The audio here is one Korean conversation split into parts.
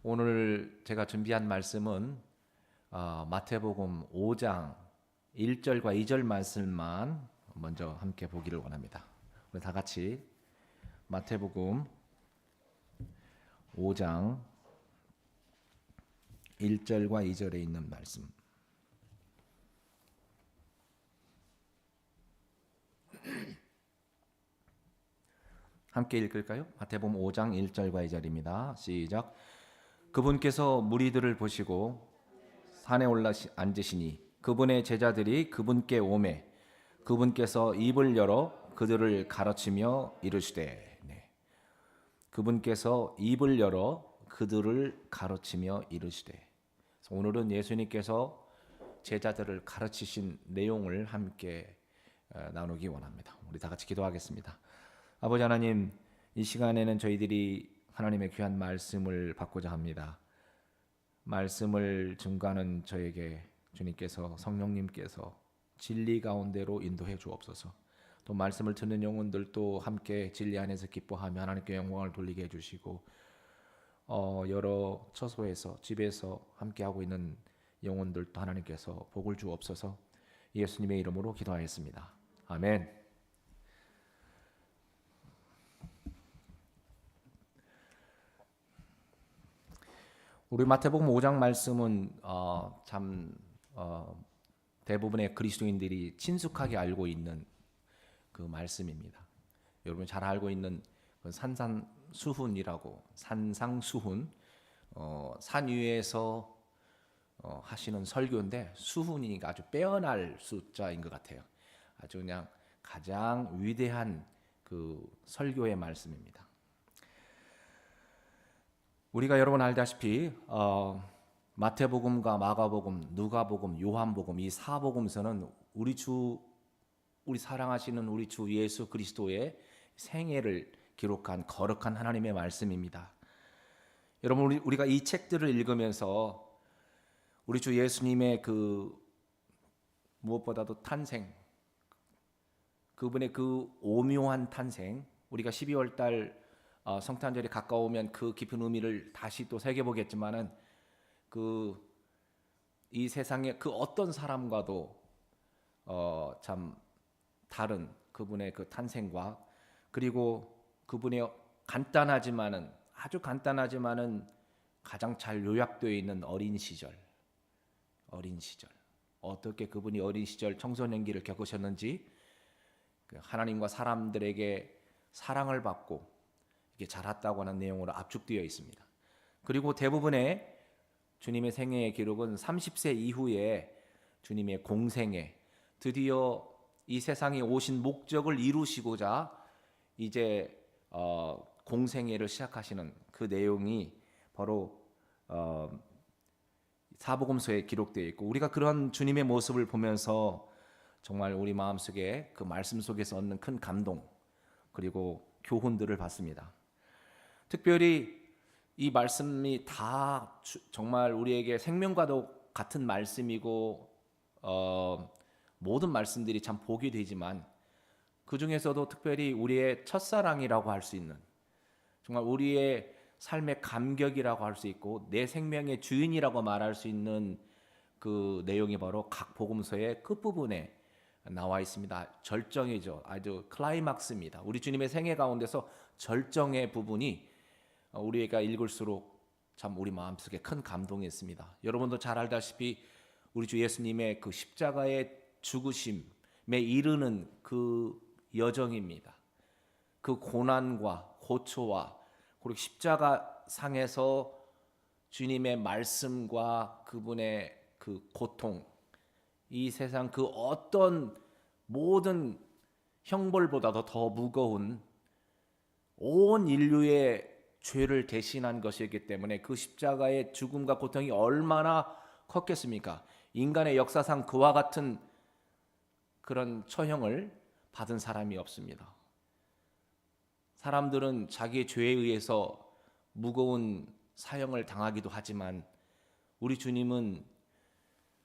오늘 제가 준비한 말씀은 마태복음 5장 1절과 2절 말씀만 먼저 함께 보기를 원합니다. 우리 다 같이 마태복음 5장 1절과 2절에 있는 말씀 함께 읽을까요? 마태복음 5장 1절과 2절입니다. 시작. 그분께서 무리들을 보시고 산에 올라 앉으시니 그분의 제자들이 그분께 오매 그분께서 입을 열어 그들을 가르치며 이르시되 그분께서 입을 열어 그들을 가르치며 이르시되. 오늘은 예수님께서 제자들을 가르치신 내용을 함께 나누기 원합니다. 우리 다 같이 기도하겠습니다. 아버지 하나님, 이 시간에는 저희들이 하나님의 귀한 말씀을 받고자 합니다. 말씀을 증거하는 저에게 주님께서 성령님께서 진리 가운데로 인도해 주옵소서. 또 말씀을 듣는 영혼들도 함께 진리 안에서 기뻐하며 하나님께 영광을 돌리게 해주시고 여러 처소에서 집에서 함께하고 있는 영혼들도 하나님께서 복을 주옵소서. 예수님의 이름으로 기도하였습니다. 아멘. 우리 마태복음 5장 말씀은 대부분의 그리스도인들이 친숙하게 알고 있는 그 말씀입니다. 여러분 잘 알고 있는 산상수훈이라고 산상수훈 산 위에서 하시는 설교인데 수훈이니까 아주 빼어날 숫자인 것 같아요. 아주 그냥 가장 위대한 그 설교의 말씀입니다. 우리가 여러분 알다시피 마태복음과 마가복음, 누가복음, 요한복음 이 사복음서는 우리 사랑하시는 우리 주 예수 그리스도의 생애를 기록한 거룩한 하나님의 말씀입니다. 여러분 우리가 이 책들을 읽으면서 우리 주 예수님의 그 무엇보다도 탄생, 그분의 그 오묘한 탄생, 우리가 12월 달 성탄절이 가까우면 그 깊은 의미를 다시 또 새겨보겠지만은 이 세상의 그 어떤 사람과도 참 다른 그분의 그 탄생과 그리고 그분의 아주 간단하지만은 가장 잘 요약되어 있는 어린 시절 어떻게 그분이 어린 시절 청소년기를 겪으셨는지 하나님과 사람들에게 사랑을 받고 이게 자랐다고 하는 내용으로 압축되어 있습니다. 그리고 대부분의 주님의 생애의 기록은 30세 이후에 주님의 공생애, 드디어 이 세상에 오신 목적을 이루시고자 이제 공생애를 시작하시는 그 내용이 바로 사복음서에 기록되어 있고, 우리가 그런 주님의 모습을 보면서 정말 우리 마음속에 그 말씀 속에서 얻는 큰 감동 그리고 교훈들을 받습니다. 특별히 이 말씀이 다 정말 우리에게 생명과도 같은 말씀이고 모든 말씀들이 참 복이 되지만 그 중에서도 특별히 우리의 첫사랑이라고 할 수 있는, 정말 우리의 삶의 감격이라고 할 수 있고 내 생명의 주인이라고 말할 수 있는 그 내용이 바로 각 복음서의 끝부분에 나와 있습니다. 절정이죠. 아주 클라이막스입니다. 우리 주님의 생애 가운데서 절정의 부분이 우리가 읽을수록 참 우리 마음속에 큰 감동이 있습니다. 여러분도 잘 알다시피 우리 주 예수님의 그 십자가의 죽으심에 이르는 그 여정입니다. 그 고난과 고초와 그리고 십자가 상에서 주님의 말씀과 그분의 그 고통, 이 세상 그 어떤 모든 형벌보다도 더 무거운 온 인류의 죄를 대신한 것이기 때문에 그 십자가의 죽음과 고통이 얼마나 컸겠습니까? 인간의 역사상 그와 같은 그런 처형을 받은 사람이 없습니다. 사람들은 자기의 죄에 의해서 무거운 사형을 당하기도 하지만 우리 주님은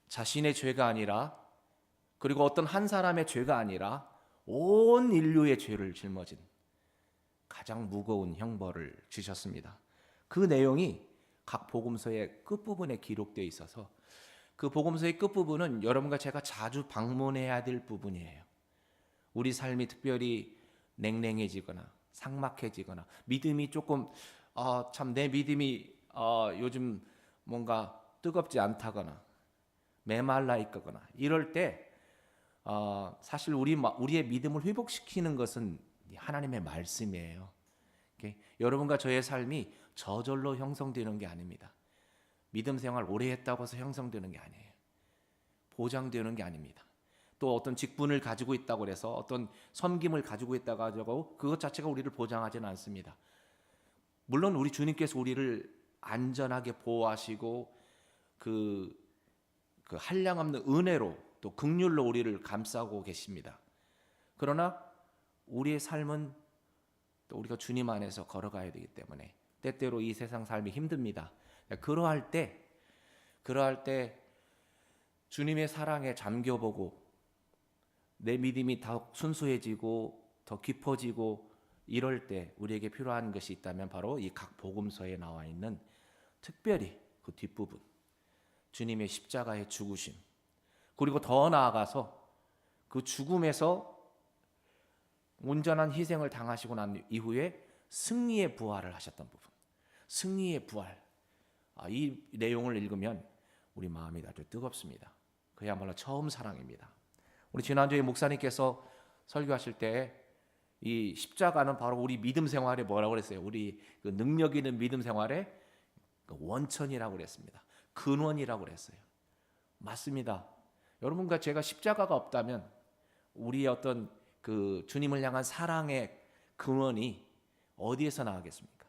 자신의 죄가 아니라, 그리고 어떤 한 사람의 죄가 아니라 온 인류의 죄를 짊어진 가장 무거운 형벌을 주셨습니다. 그 내용이 각 복음서의 끝부분에 기록되어 있어서 그 복음서의 끝부분은 여러분과 제가 자주 방문해야 될 부분이에요. 우리 삶이 특별히 냉랭해지거나 삭막해지거나 믿음이 조금 참 내 믿음이 요즘 뭔가 뜨겁지 않다거나 메말라 있거나 이럴 때 사실 우리의 믿음을 회복시키는 것은 하나님의 말씀이에요. 여러분과 저의 삶이 저절로 형성되는 게 아닙니다. 믿음 생활 오래 했다고 해서 형성되는 게 아니에요. 보장되는 게 아닙니다. 또 어떤 직분을 가지고 있다고 해서 어떤 섬김을 가지고 있다고 하고 그것 자체가 우리를 보장하지는 않습니다. 물론 우리 주님께서 우리를 안전하게 보호하시고 그 한량없는 은혜로 또 긍휼로 우리를 감싸고 계십니다. 그러나 우리의 삶은 또 우리가 주님 안에서 걸어가야 되기 때문에 때때로 이 세상 삶이 힘듭니다. 그러할 때 주님의 사랑에 잠겨보고 내 믿음이 더 순수해지고 더 깊어지고 이럴 때 우리에게 필요한 것이 있다면 바로 이 각 복음서에 나와 있는 특별히 그 뒷부분 주님의 십자가의 죽으심 그리고 더 나아가서 그 죽음에서 온전한 희생을 당하시고 난 이후에 승리의 부활을 하셨던 부분 승리의 부활 이 내용을 읽으면 우리 마음이 아주 뜨겁습니다. 그야말로 처음 사랑입니다. 우리 지난주에 목사님께서 설교하실 때 이 십자가는 바로 우리 믿음 생활에 뭐라고 그랬어요? 우리 그 능력 있는 믿음 생활의 원천이라고 그랬습니다. 근원이라고 그랬어요. 맞습니다. 여러분과 제가 십자가가 없다면 우리의 어떤 그 주님을 향한 사랑의 근원이 어디에서 나가겠습니까?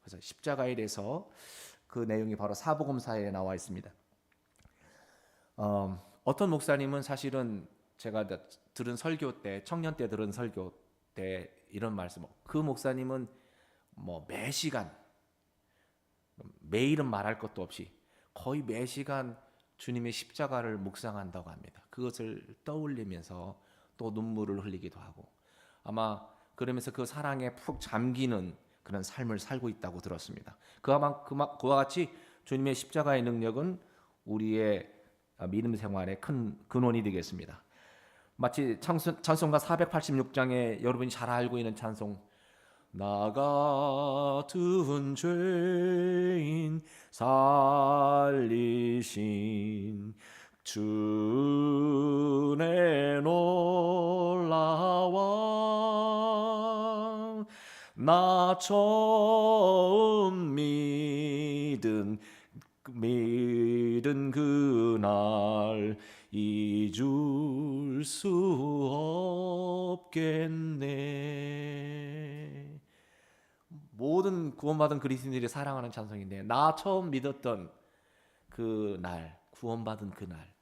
그래서 십자가에 대해서 그 내용이 바로 사복음서에 나와 있습니다. 어떤 목사님은 사실은 제가 들은 설교 때 청년 때 들은 설교 때 이런 말씀 그 목사님은 뭐 매 시간 매일은 말할 것도 없이 거의 매 시간 주님의 십자가를 묵상한다고 합니다. 그것을 떠올리면서 또 눈물을 흘리기도 하고 아마 그러면서 그 사랑에 푹 잠기는 그런 삶을 살고 있다고 들었습니다. 그와 같이 주님의 십자가의 능력은 우리의 믿음 생활의 큰 근원이 되겠습니다. 마치 찬송가 486장에 여러분이 잘 알고 있는 찬송 나 같은 죄인 살리신 주의 놀라워 나 처음 믿은 그날 잊을 수 없겠네. 모든 구원받은 그리스도인들이 사랑하는 찬송인데 나 처음 믿었던 그날 구원받은 그날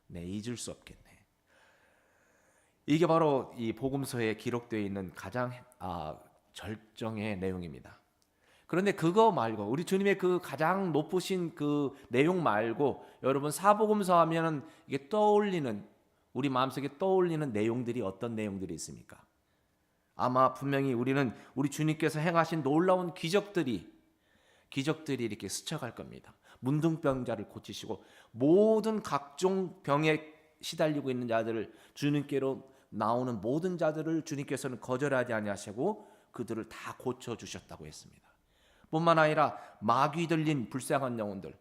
네 잊을 수 없겠네. 이게 바로 이 복음서에 기록되어 있는 가장 절정의 내용입니다. 그런데 그거 말고 우리 주님의 그 가장 높으신 그 내용 말고 여러분 사복음서 하면은 이게 떠올리는 우리 마음속에 떠올리는 내용들이 어떤 내용들이 있습니까? 아마 분명히 우리는 우리 주님께서 행하신 놀라운 기적들이 이렇게 스쳐갈 겁니다. 문둥병자를 고치시고 모든 각종 병에 시달리고 있는 자들을 주님께로 나오는 모든 자들을 주님께서는 거절하지 아니하시고 그들을 다 고쳐 주셨다고 했습니다. 뿐만 아니라 마귀 들린 불쌍한 영혼들,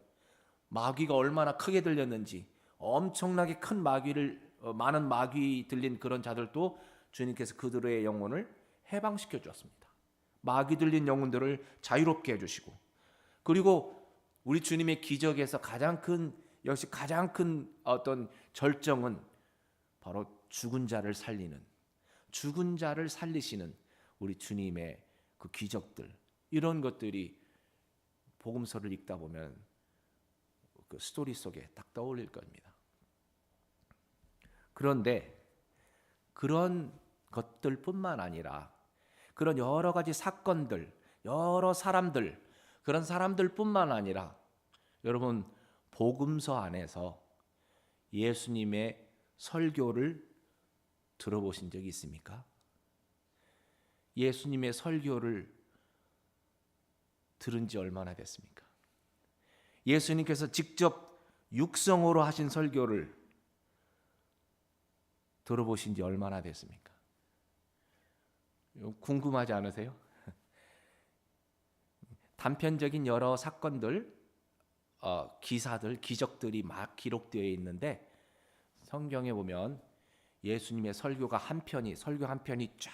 마귀가 얼마나 크게 들렸는지 엄청나게 큰 많은 마귀 들린 그런 자들도 주님께서 그들의 영혼을 해방시켜 주었습니다. 마귀 들린 영혼들을 자유롭게 해주시고 그리고 우리 주님의 기적에서 가장 큰 어떤 절정은 바로 죽은 자를 살리시는 우리 주님의 그 기적들 이런 것들이 복음서를 읽다 보면 그 스토리 속에 딱 떠올릴 겁니다. 그런데 그런 것들뿐만 아니라 그런 여러 가지 사건들, 여러 사람들, 그런 사람들뿐만 아니라 여러분 복음서 안에서 예수님의 설교를 들어보신 적이 있습니까? 예수님의 설교를 들은 지 얼마나 됐습니까? 예수님께서 직접 육성으로 하신 설교를 들어보신 지 얼마나 됐습니까? 궁금하지 않으세요? 단편적인 여러 사건들, 기사들, 기적들이 막 기록되어 있는데 성경에 보면 예수님의 설교 한 편이 쫙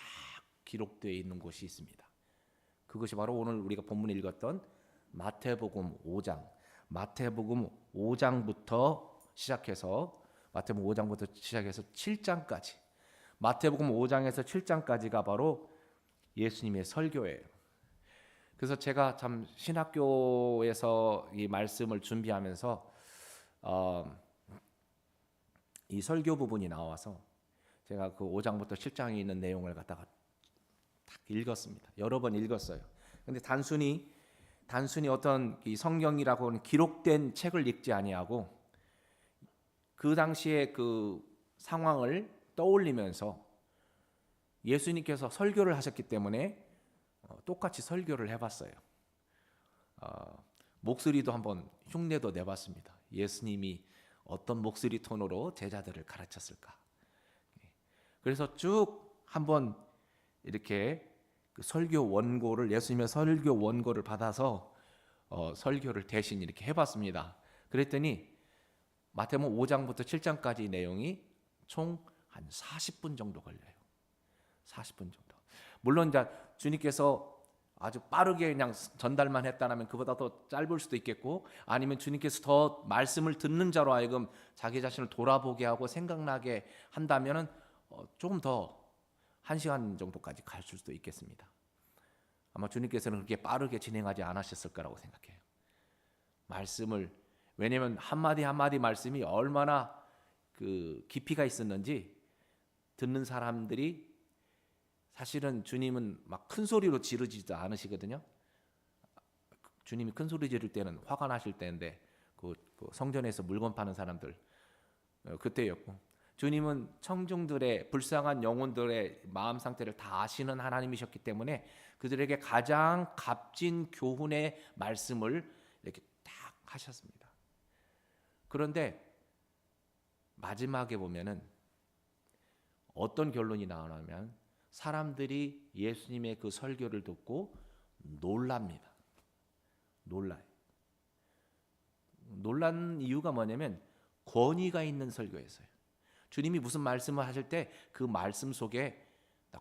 기록되어 있는 곳이 있습니다. 그것이 바로 오늘 우리가 본문에 읽었던 마태복음 5장부터 시작해서 7장까지, 마태복음 5장에서 7장까지가 바로 예수님의 설교예요. 그래서 제가 참 신학교에서 이 말씀을 준비하면서 이 설교 부분이 나와서 제가 그 5장부터 7장에 있는 내용을 갖다가 딱 읽었습니다. 여러 번 읽었어요. 근데 단순히 어떤 이 성경이라고 하는 기록된 책을 읽지 아니하고 그 당시의 그 상황을 떠올리면서 예수님께서 설교를 하셨기 때문에 똑같이 설교를 해봤어요. 목소리도 한번 흉내도 내봤습니다. 예수님이 어떤 목소리 톤으로 제자들을 가르쳤을까. 그래서 쭉 한번 이렇게 그 설교 원고를, 예수님의 설교 원고를 받아서 설교를 대신 이렇게 해봤습니다. 그랬더니 마태복음 5장부터 7장까지 내용이 총 한 40분 정도 걸려요. 40분 정도. 물론 이제 주님께서 아주 빠르게 그냥 전달만 했다면 그보다 더 짧을 수도 있겠고, 아니면 주님께서 더 말씀을 듣는 자로 하여금 자기 자신을 돌아보게 하고 생각나게 한다면은 조금 더 1시간 정도까지 갈 수도 있겠습니다. 아마 주님께서는 그렇게 빠르게 진행하지 않으셨을 거라고 생각해요. 말씀을, 왜냐하면 한마디 한마디 말씀이 얼마나 그 깊이가 있었는지 듣는 사람들이, 사실은 주님은 막 큰 소리로 지르지도 않으시거든요. 주님이 큰 소리 지를 때는 화가 나실 때인데 그 성전에서 물건 파는 사람들 그때였고, 주님은 청중들의 불쌍한 영혼들의 마음 상태를 다 아시는 하나님이셨기 때문에 그들에게 가장 값진 교훈의 말씀을 이렇게 딱 하셨습니다. 그런데 마지막에 보면은 어떤 결론이 나오냐면 사람들이 예수님의 그 설교를 듣고 놀랍니다. 놀라요. 놀란 이유가 뭐냐면 권위가 있는 설교였어요. 주님이 무슨 말씀을 하실 때 그 말씀 속에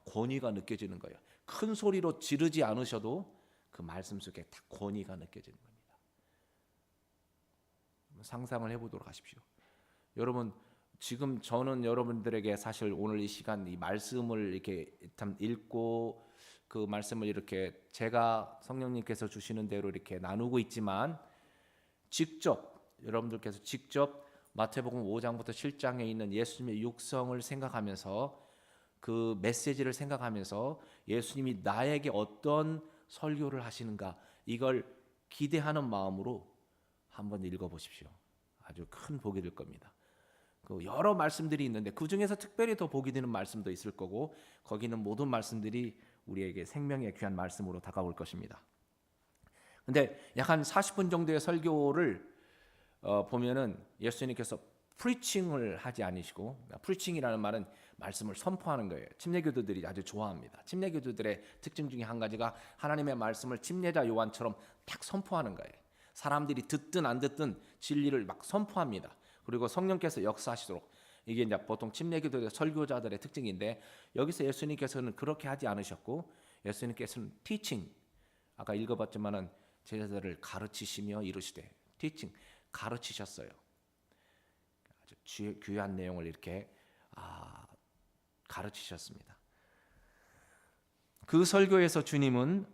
권위가 느껴지는 거예요. 큰 소리로 지르지 않으셔도 그 말씀 속에 다 권위가 느껴지는 겁니다. 상상을 해보도록 하십시오. 여러분, 지금 저는 여러분들에게 사실 오늘 이 시간 이 말씀을 이렇게 참 읽고 그 말씀을 이렇게 제가 성령님께서 주시는 대로 이렇게 나누고 있지만, 여러분들께서 직접 마태복음 5장부터 7장에 있는 예수님의 육성을 생각하면서, 그 메시지를 생각하면서 예수님이 나에게 어떤 설교를 하시는가, 이걸 기대하는 마음으로 한번 읽어보십시오. 아주 큰 복이 될 겁니다. 그 여러 말씀들이 있는데 그 중에서 특별히 더 복이 되는 말씀도 있을 거고, 거기는 모든 말씀들이 우리에게 생명의 귀한 말씀으로 다가올 것입니다. 근데 약 한 40분 정도의 설교를 보면은 예수님께서 프리칭을 하지 않으시고, 프리칭이라는 말은 말씀을 선포하는 거예요. 침례교도들이 아주 좋아합니다. 침례교도들의 특징 중에 한 가지가 하나님의 말씀을 침례자 요한처럼 딱 선포하는 거예요. 사람들이 듣든 안 듣든 진리를 막 선포합니다. 그리고 성령께서 역사하시도록, 이게 이제 보통 침례교도의 설교자들의 특징인데, 여기서 예수님께서는 그렇게 하지 않으셨고, 예수님께서는 티칭, 아까 읽어봤지만은 제자들을 가르치시며 이르시되, 티칭, 가르치셨어요. 아주 귀한 내용을 이렇게 가르치셨습니다. 그 설교에서 주님은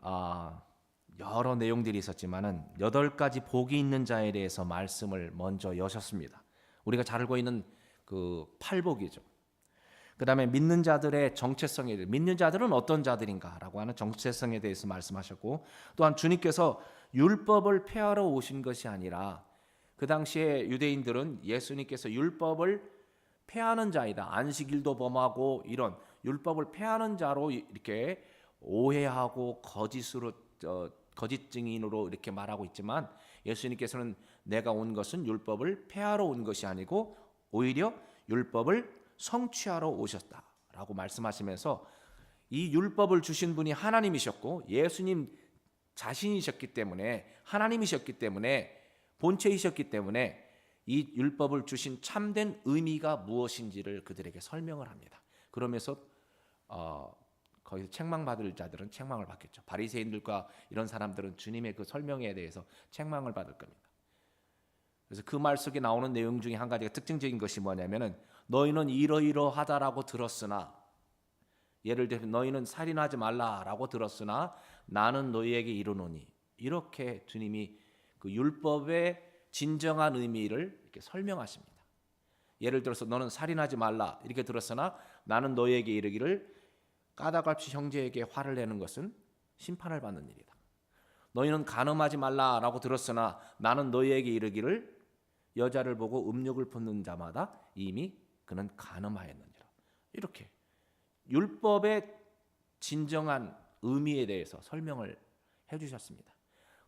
여러 내용들이 있었지만은 8가지 복이 있는 자에 대해서 말씀을 먼저 여셨습니다. 우리가 잘 알고 있는 그 8복이죠. 그 다음에 믿는 자들의 정체성에 대해, 믿는 자들은 어떤 자들인가라고 하는 정체성에 대해서 말씀하셨고, 또한 주님께서 율법을 폐하러 오신 것이 아니라, 그 당시에 유대인들은 예수님께서 율법을 폐하는 자이다, 안식일도 범하고 이런 율법을 폐하는 자로 이렇게 오해하고 거짓 증인으로 이렇게 말하고 있지만, 예수님께서는 내가 온 것은 율법을 폐하러 온 것이 아니고 오히려 율법을 성취하러 오셨다라고 말씀하시면서 이 율법을 주신 분이 하나님이셨고 예수님 자신이셨기 때문에 하나님이셨기 때문에 본체이셨기 때문에 이 율법을 주신 참된 의미가 무엇인지를 그들에게 설명을 합니다. 그러면서 거기서 책망받을 자들은 책망을 받겠죠. 바리새인들과 이런 사람들은 주님의 그 설명에 대해서 책망을 받을 겁니다. 그래서 그 말 속에 나오는 내용 중에 한 가지가 특징적인 것이 뭐냐면은 너희는 이러이러하다라고 들었으나, 예를 들면 너희는 살인하지 말라라고 들었으나 나는 너희에게 이르노니, 이렇게 주님이 그 율법의 진정한 의미를 이렇게 설명하십니다. 예를 들어서 너는 살인하지 말라 이렇게 들었으나 나는 너희에게 이르기를 까닭없이 형제에게 화를 내는 것은 심판을 받는 일이다. 너희는 간음하지 말라라고 들었으나 나는 너희에게 이르기를 여자를 보고 음욕을 품는 자마다 이미 그는 간음하였느니라. 이렇게 율법의 진정한 의미에 대해서 설명을 해주셨습니다.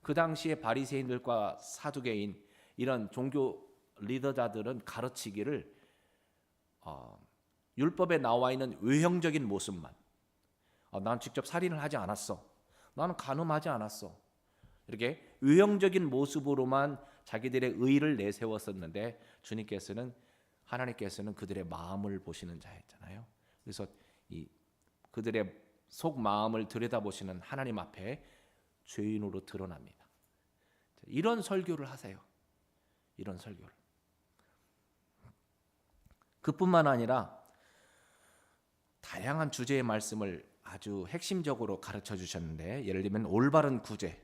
그 당시에 바리새인들과 사두개인 이런 종교 리더자들은 가르치기를 율법에 나와 있는 외형적인 모습만, 난 직접 살인을 하지 않았어, 나는 간음하지 않았어, 이렇게 외형적인 모습으로만 자기들의 의를 내세웠었는데 하나님께서는 그들의 마음을 보시는 자였잖아요. 그래서 그들의 속 마음을 들여다보시는 하나님 앞에 죄인으로 드러납니다. 이런 설교를 하세요. 이런 설교를. 그뿐만 아니라 다양한 주제의 말씀을 아주 핵심적으로 가르쳐 주셨는데, 예를 들면 올바른 구제,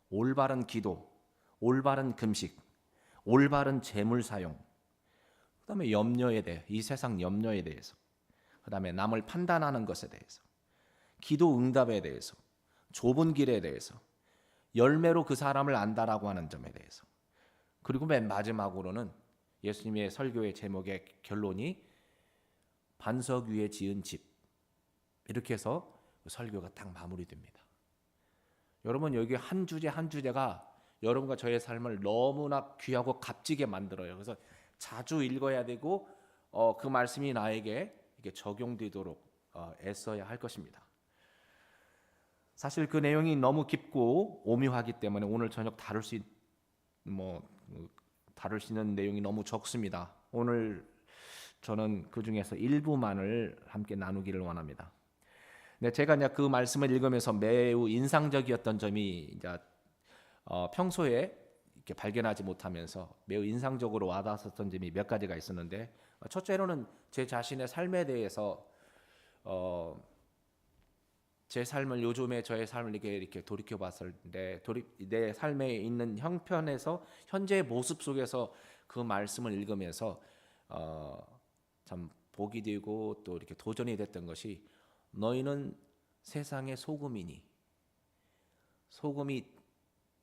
올바른 기도, 올바른 금식, 올바른 재물 사용, 그다음에 염려에 대해, 이 세상 염려에 대해서, 그다음에 남을 판단하는 것에 대해서, 기도 응답에 대해서, 좁은 길에 대해서, 열매로 그 사람을 안다라고 하는 점에 대해서, 그리고 맨 마지막으로는 예수님의 설교의 제목의 결론이 반석 위에 지은 집, 이렇게 해서 설교가 딱 마무리됩니다. 여러분, 여기 한 주제 한 주제가 여러분과 저의 삶을 너무나 귀하고 값지게 만들어요. 그래서 자주 읽어야 되고 그 말씀이 나에게 이게 적용되도록 애써야 할 것입니다. 사실 그 내용이 너무 깊고 오묘하기 때문에 오늘 저녁 다룰 수 있는 내용이 너무 적습니다. 오늘 저는 그 중에서 일부만을 함께 나누기를 원합니다. 네, 제가 이제 그 말씀을 읽으면서 매우 인상적이었던 점이 이제 평소에 이렇게 발견하지 못하면서 매우 인상적으로 와닿았던 점이 몇 가지가 있었는데, 첫째로는 제 자신의 삶에 대해서 제 삶을, 요즘에 저의 삶을 이렇게 돌이켜 봤을 때 내 삶에 있는 형편에서 현재의 모습 속에서 그 말씀을 읽으면서 참 복이 되고 또 이렇게 도전이 됐던 것이, 너희는 세상의 소금이니 소금이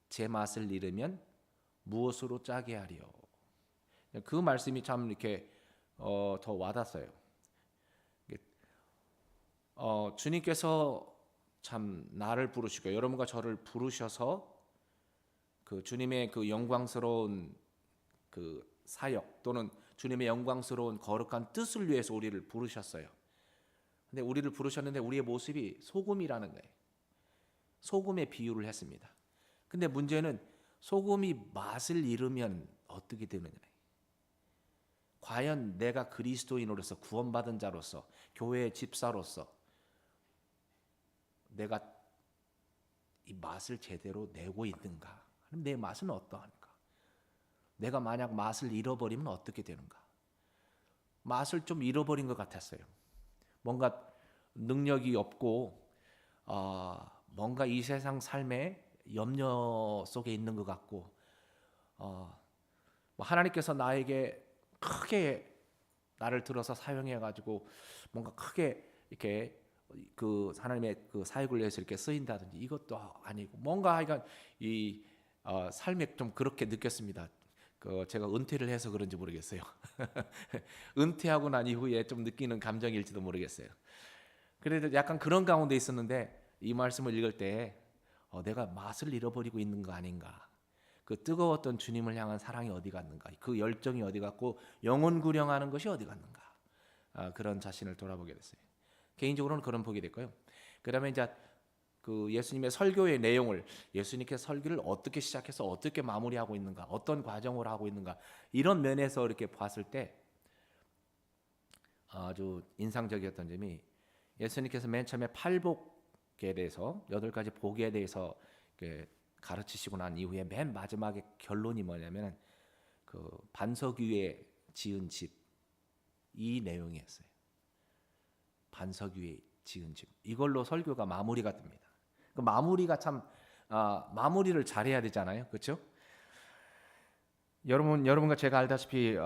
제 맛을 잃으면 무엇으로 짜게 하리요. 그 말씀이 참 이렇게 더 와닿았어요. 주님께서 참 나를 부르시고 여러분과 저를 부르셔서 그 주님의 그 영광스러운 그 사역 또는 주님의 영광스러운 거룩한 뜻을 위해서 우리를 부르셨어요. 근데 우리를 부르셨는데 우리의 모습이 소금이라는 거예요. 소금의 비유를 했습니다. 근데 문제는 소금이 맛을 잃으면 어떻게 되느냐. 과연 내가 그리스도인으로서 구원받은 자로서 교회의 집사로서 내가 이 맛을 제대로 내고 있는가? 내 맛은 어떠한가? 내가 만약 맛을 잃어버리면 어떻게 되는가? 맛을 좀 잃어버린 것 같았어요. 뭔가 능력이 없고 뭔가 이 세상 삶에 염려 속에 있는 것 같고, 하나님께서 나에게 크게 나를 들어서 사용해 가지고 뭔가 크게 이렇게 그 하나님의 그 사역을 위해서 이렇게 쓰인다든지 이것도 아니고, 뭔가 하여간 이 삶에 좀 그렇게 느꼈습니다. 제가 은퇴를 해서 그런지 모르겠어요. 은퇴하고 난 이후에 좀 느끼는 감정일지도 모르겠어요. 그래도 약간 그런 가운데 있었는데 이 말씀을 읽을 때 내가 맛을 잃어버리고 있는 거 아닌가. 그 뜨거웠던 주님을 향한 사랑이 어디 갔는가, 그 열정이 어디 갔고 영혼 구령하는 것이 어디 갔는가, 그런 자신을 돌아보게 됐어요. 개인적으로는 그런 보게 됐고요. 그다음에 이제 그 예수님의 설교의 내용을, 예수님께서 설교를 어떻게 시작해서 어떻게 마무리하고 있는가, 어떤 과정을 하고 있는가, 이런 면에서 이렇게 봤을 때 아주 인상적이었던 점이, 예수님께서 맨 처음에 팔복에 대해서 8가지 복에 대해서 가르치시고 난 이후에 맨 마지막에 결론이 뭐냐면 그 반석 위에 지은 집, 이 내용이었어요. 반석 위에 지은 집, 이걸로 설교가 마무리가 됩니다. 그 마무리가 참 마무리를 잘해야 되잖아요, 그렇죠? 여러분과 제가 알다시피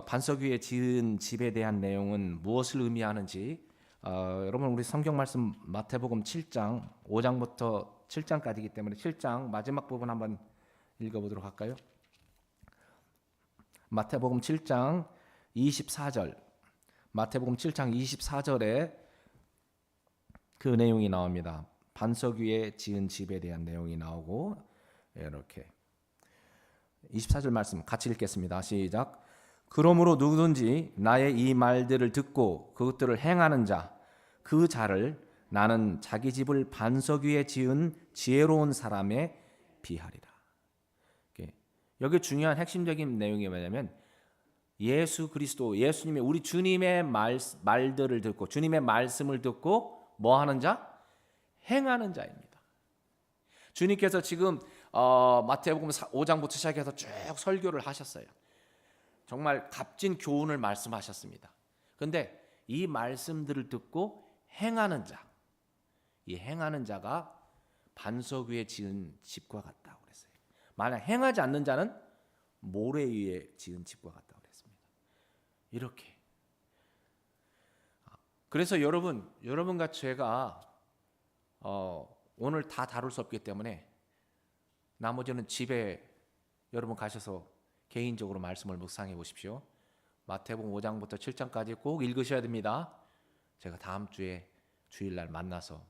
반석 위에 지은 집에 대한 내용은 무엇을 의미하는지, 여러분 우리 성경 말씀 마태복음 7장 5장부터 7장까지이기 때문에 7장 마지막 부분 한번 읽어보도록 할까요? 마태복음 7장 24절, 마태복음 7장 24절에 그 내용이 나옵니다. 반석 위에 지은 집에 대한 내용이 나오고, 이렇게 24절 말씀 같이 읽겠습니다. 시작. 그러므로 누구든지 나의 이 말들을 듣고 그것들을 행하는 자, 그 자를 나는 자기 집을 반석 위에 지은 지혜로운 사람에 비하리라. 여기 중요한 핵심적인 내용이 뭐냐면, 예수 그리스도, 예수님의, 우리 주님의 말들을 듣고 주님의 말씀을 듣고 뭐 하는 자? 행하는 자입니다. 주님께서 지금 마태복음 5장부터 시작해서 쭉 설교를 하셨어요. 정말 값진 교훈을 말씀하셨습니다. 그런데 이 말씀들을 듣고 행하는 자, 이 행하는 자가 반석 위에 지은 집과 같다고 그랬어요. 만약 행하지 않는 자는 모래 위에 지은 집과 같다고 그랬습니다. 이렇게. 그래서 여러분과 제가 오늘 다 다룰 수 없기 때문에 나머지는 집에 여러분 가셔서 개인적으로 말씀을 묵상해 보십시오. 마태복음 5장부터 7장까지 꼭 읽으셔야 됩니다. 제가 다음 주에 주일날 만나서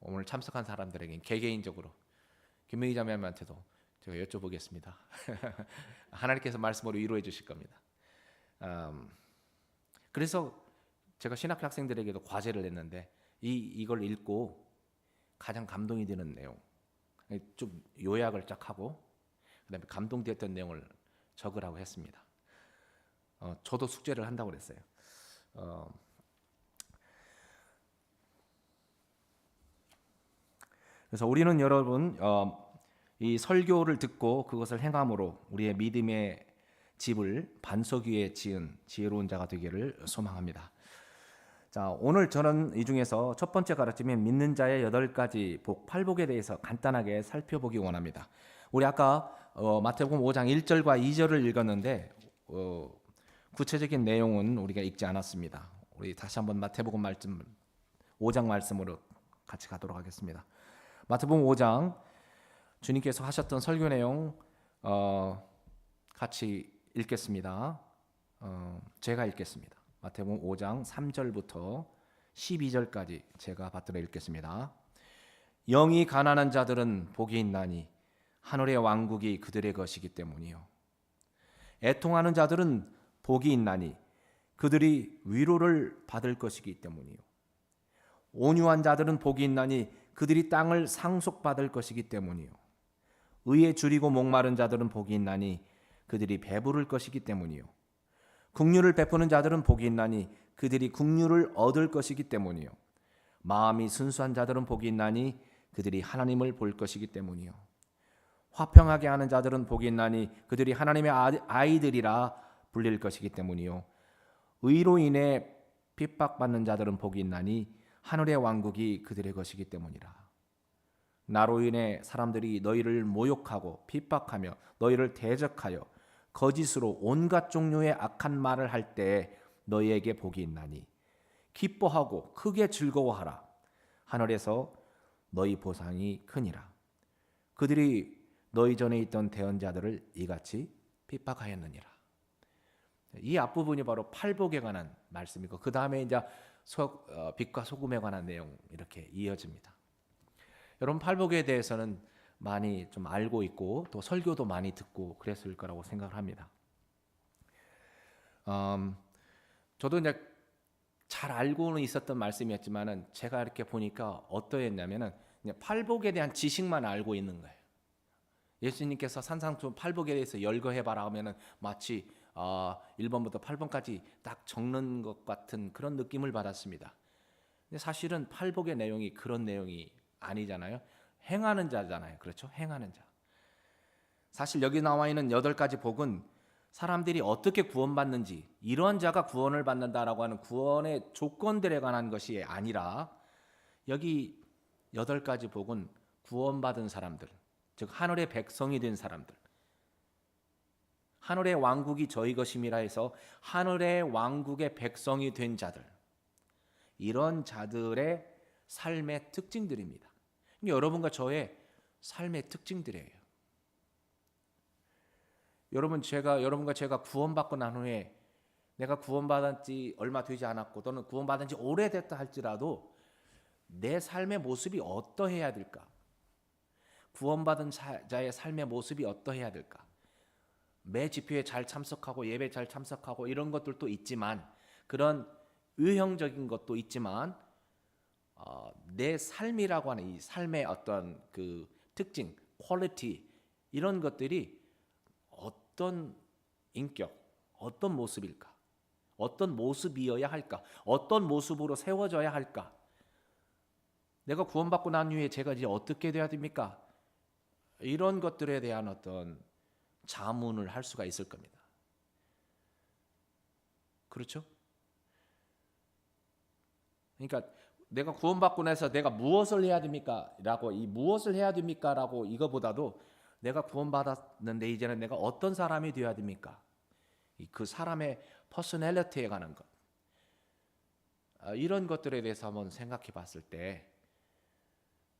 오늘 참석한 사람들에게 개개인적으로, 김명희 자매한테도 제가 여쭤보겠습니다. 하나님께서 말씀으로 위로해 주실 겁니다. 그래서 제가 신학교 학생들에게도 과제를 냈는데 이걸 읽고 가장 감동이 되는 내용, 좀 요약을 쫙 하고 그다음에 감동되었던 내용을 적으라고 했습니다. 저도 숙제를 한다고 그랬어요. 그래서 우리는 여러분 이 설교를 듣고 그것을 행함으로 우리의 믿음의 집을 반석 위에 지은 지혜로운 자가 되기를 소망합니다. 자, 오늘 저는 이 중에서 첫 번째 가르침인 믿는 자의 8가지 복, 팔복에 대해서 간단하게 살펴보기 원합니다. 우리 아까 마태복음 5장 1절과 2절을 읽었는데 구체적인 내용은 우리가 읽지 않았습니다. 우리 다시 한번 마태복음 말씀 5장 말씀으로 같이 가도록 하겠습니다. 마태복음 5장 주님께서 하셨던 설교 내용 같이 읽겠습니다. 제가 읽겠습니다. 마태복음 5장 3절부터 12절까지 제가 받들어 읽겠습니다. 영이 가난한 자들은 복이 있나니 하늘의 왕국이 그들의 것이기 때문이요. 애통하는 자들은 복이 있나니 그들이 위로를 받을 것이기 때문이요. 온유한 자들은 복이 있나니 그들이 땅을 상속받을 것이기 때문이요. 의에 줄이고 목마른 자들은 복이 있나니 그들이 배부를 것이기 때문이요. 긍휼을 베푸는 자들은 복이 있나니 그들이 긍휼을 얻을 것이기 때문이요. 마음이 순수한 자들은 복이 있나니 그들이 하나님을 볼 것이기 때문이요. 화평하게 하는 자들은 복이 있나니 그들이 하나님의 아이들이라 불릴 것이기 때문이요. 의로 인해 핍박받는 자들은 복이 있나니 하늘의 왕국이 그들의 것이기 때문이라. 나로 인해 사람들이 너희를 모욕하고 핍박하며 너희를 대적하여 거짓으로 온갖 종류의 악한 말을 할 때 너희에게 복이 있나니 기뻐하고 크게 즐거워하라. 하늘에서 너희 보상이 크니라. 그들이 너희 전에 있던 대언자들을 이같이 핍박하였느니라. 이 앞부분이 바로 팔복에 관한 말씀이고 그 다음에 이제 빛과 소금에 관한 내용 이렇게 이어집니다. 여러분 팔복에 대해서는 많이 좀 알고 있고 또 설교도 많이 듣고 그랬을 거라고 생각을 합니다. 저도 이제 잘 알고는 있었던 말씀이었지만은 제가 이렇게 보니까 어떠했냐면은 그냥 팔복에 대한 지식만 알고 있는 거예요. 예수님께서 산상수 팔복에 대해서 열거해봐라 하면은 마치 1번부터 8번까지 딱 적는 것 같은 그런 느낌을 받았습니다. 근데 사실은 팔복의 내용이 그런 내용이 아니잖아요. 행하는 자잖아요. 그렇죠? 행하는 자. 사실 여기 나와 있는 8가지 복은 사람들이 어떻게 구원받는지, 이런 자가 구원을 받는다라고 하는 구원의 조건들에 관한 것이 아니라, 여기 8가지 복은 구원받은 사람들, 즉 하늘의 백성이 된 사람들, 하늘의 왕국이 저희 것임이라 해서 하늘의 왕국의 백성이 된 자들, 이런 자들의 삶의 특징들입니다. 여러분과 저의 삶의 특징들이에요. 여러분과 제가 구원받고 난 후에 내가 구원받은 지 얼마 되지 않았고 또는 구원받은 지 오래됐다 할지라도 내 삶의 모습이 어떠해야 될까? 구원받은 자의 삶의 모습이 어떠해야 될까? 매 집회에 잘 참석하고 예배 잘 참석하고 이런 것들도 있지만, 그런 의형적인 것도 있지만 내 삶이라고 하는 이 삶의 어떤 그 특징, 퀄리티, 이런 것들이 어떤 인격, 어떤 모습일까? 어떤 모습이어야 할까? 어떤 모습으로 세워져야 할까? 내가 구원받고 난 후에 제가 이제 어떻게 돼야 됩니까? 이런 것들에 대한 어떤 자문을 할 수가 있을 겁니다. 그렇죠? 그러니까 내가 구원받고 나서 내가 무엇을 해야 됩니까? 라고, 이 무엇을 해야 됩니까? 라고 이거보다도 내가 구원받았는데 이제는 내가 어떤 사람이 되어야 됩니까? 그 사람의 퍼스널리티에 관한 것, 이런 것들에 대해서 한번 생각해 봤을 때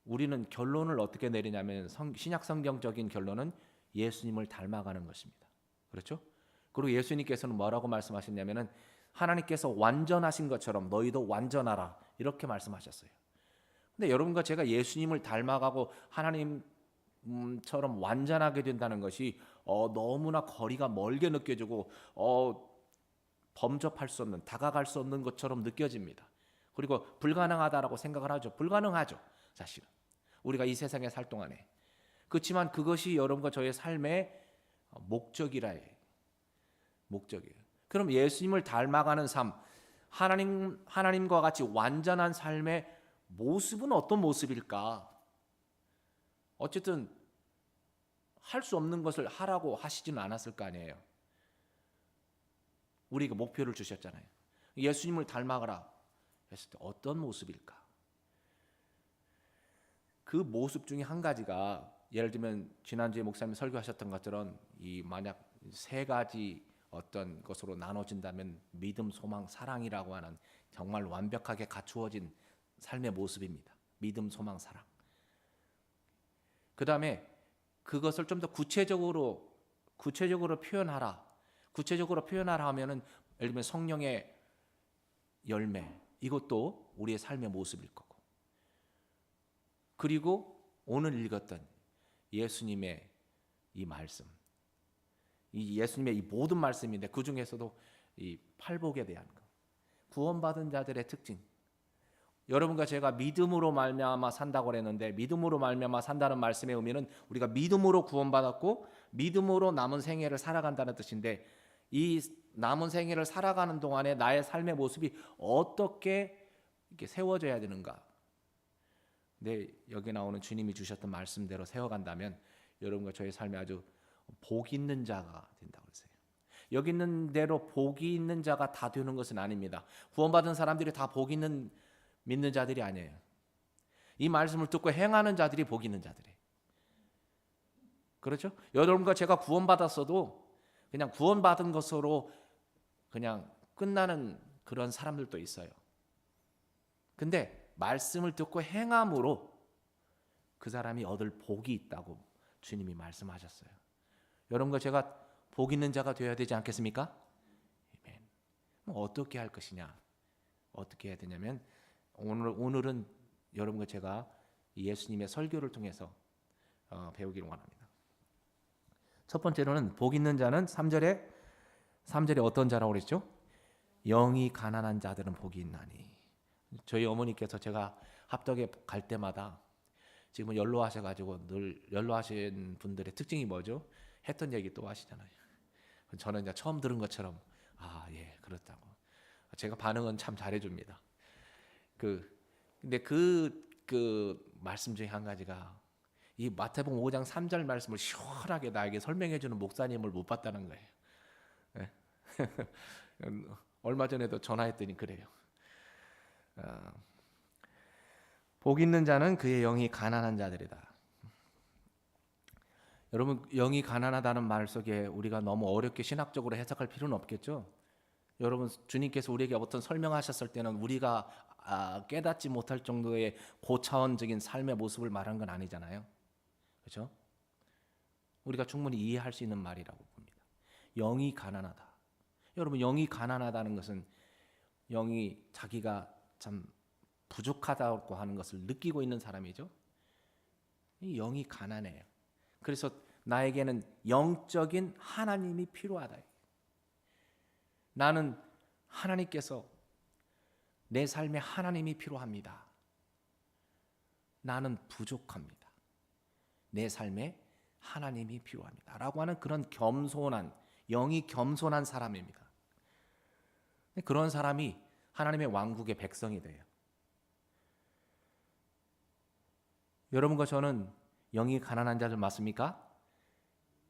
우리는 결론을 어떻게 내리냐면, 신약 성경적인 결론은 예수님을 닮아가는 것입니다. 그렇죠? 그리고 예수님께서는 뭐라고 말씀하셨냐면은 하나님께서 완전하신 것처럼 너희도 완전하라, 이렇게 말씀하셨어요. 근데 여러분과 제가 예수님을 닮아가고 하나님처럼 완전하게 된다는 것이 너무나 거리가 멀게 느껴지고 범접할 수 없는, 다가갈 수 없는 것처럼 느껴집니다. 그리고 불가능하다라고 생각을 하죠. 불가능하죠, 사실은. 우리가 이 세상에 살 동안에. 그렇지만 그것이 여러분과 저의 삶의 목적이라 해요. 목적이에요. 그럼 예수님을 닮아가는 삶, 하나님과 같이 완전한 삶의 모습은 어떤 모습일까? 어쨌든 할 수 없는 것을 하라고 하시지는 않았을 거 아니에요. 우리가 목표를 주셨잖아요. 예수님을 닮아가라 했을 때 어떤 모습일까? 그 모습 중에 한 가지가, 예를 들면 지난주에 목사님 설교하셨던 것처럼 이 만약 3가지 어떤 것으로 나눠진다면 믿음, 소망, 사랑이라고 하는 정말 완벽하게 갖추어진 삶의 모습입니다. 믿음, 소망, 사랑. 그 다음에 그것을 좀 더 구체적으로 표현하라. 구체적으로 표현하라 하면은 예를 들면 성령의 열매, 이것도 우리의 삶의 모습일 거고. 그리고 오늘 읽었던 예수님의 이 말씀, 이 예수님의 이 모든 말씀인데 그 중에서도 이 팔복에 대한 것, 구원받은 자들의 특징. 여러분과 제가 믿음으로 말미암아 산다고 그랬는데, 믿음으로 말미암아 산다는 말씀의 의미는 우리가 믿음으로 구원받았고 믿음으로 남은 생애를 살아간다는 뜻인데, 이 남은 생애를 살아가는 동안에 나의 삶의 모습이 어떻게 이렇게 세워져야 되는가? 네, 여기 나오는 주님이 주셨던 말씀대로 세워간다면 여러분과 저의 삶이 아주 복 있는 자가 된다고 그러세요. 여기 있는 대로 복이 있는 자가 다 되는 것은 아닙니다. 구원받은 사람들이 다 복 있는 믿는 자들이 아니에요. 이 말씀을 듣고 행하는 자들이 복 있는 자들이에요. 그렇죠? 여러분과 제가 구원받았어도 그냥 구원받은 것으로 그냥 끝나는 그런 사람들도 있어요. 근데 말씀을 듣고 행함으로 그 사람이 얻을 복이 있다고 주님이 말씀하셨어요. 여러분과 제가 복 있는 자가 되어야 되지 않겠습니까? 아멘. 어떻게 할 것이냐? 어떻게 해야 되냐면 오늘은 여러분과 제가 예수님의 설교를 통해서 배우기를 원합니다. 첫 번째로는 복 있는 자는 3절에 어떤 자라고 그랬죠? 영이 가난한 자들은 복이 있나니. 저희 어머니께서 제가 합덕에 갈 때마다 지금은 연로하셔가지고 늘 연로하신 분들의 특징이 뭐죠? 했던 얘기 또 하시잖아요. 저는 이제 처음 들은 것처럼 예, 그렇다고. 제가 반응은 참 잘해줍니다. 근데 그 말씀 중에 한 가지가 이 마태복음 5장 3절 말씀을 시원하게 나에게 설명해주는 목사님을 못 봤다는 거예요. 네. 얼마 전에도 전화했더니 그래요. 복 있는 자는 그의 영이 가난한 자들이다. 여러분, 영이 가난하다는 말 속에 우리가 너무 어렵게 신학적으로 해석할 필요는 없겠죠? 여러분, 주님께서 우리에게 어떤 설명하셨을 때는 우리가 깨닫지 못할 정도의 고차원적인 삶의 모습을 말한 건 아니잖아요. 그렇죠? 우리가 충분히 이해할 수 있는 말이라고 봅니다. 영이 가난하다. 여러분, 영이 가난하다는 것은 영이 자기가 참 부족하다고 하는 것을 느끼고 있는 사람이죠. 이 영이 가난해요. 그래서 나에게는 영적인 하나님이 필요하다. 나는 하나님께서 내 삶에 하나님이 필요합니다. 나는 부족합니다. 내 삶에 하나님이 필요합니다. 라고 하는 그런 겸손한, 영이 겸손한 사람입니다. 그런 사람이 하나님의 왕국의 백성이 돼요. 여러분과 저는 영이 가난한 자들 맞습니까?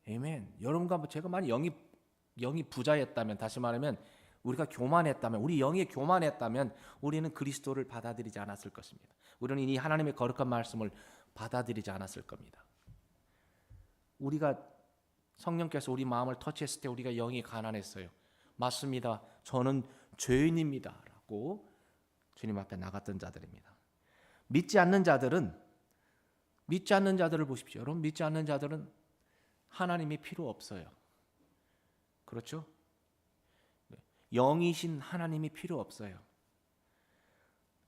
아멘. 여러분과 제가 만약 영이 부자였다면, 다시 말하면 우리가 교만했다면, 우리 영이 교만했다면 우리는 그리스도를 받아들이지 않았을 것입니다. 우리는 이 하나님의 거룩한 말씀을 받아들이지 않았을 겁니다. 우리가 성령께서 우리 마음을 터치했을 때 우리가 영이 가난했어요. 맞습니다. 저는 죄인입니다. 라고 주님 앞에 나갔던 자들입니다. 믿지 않는 자들을 보십시오. 여러분, 믿지 않는 자들은 하나님이 필요 없어요. 그렇죠? 영이신 하나님이 필요 없어요.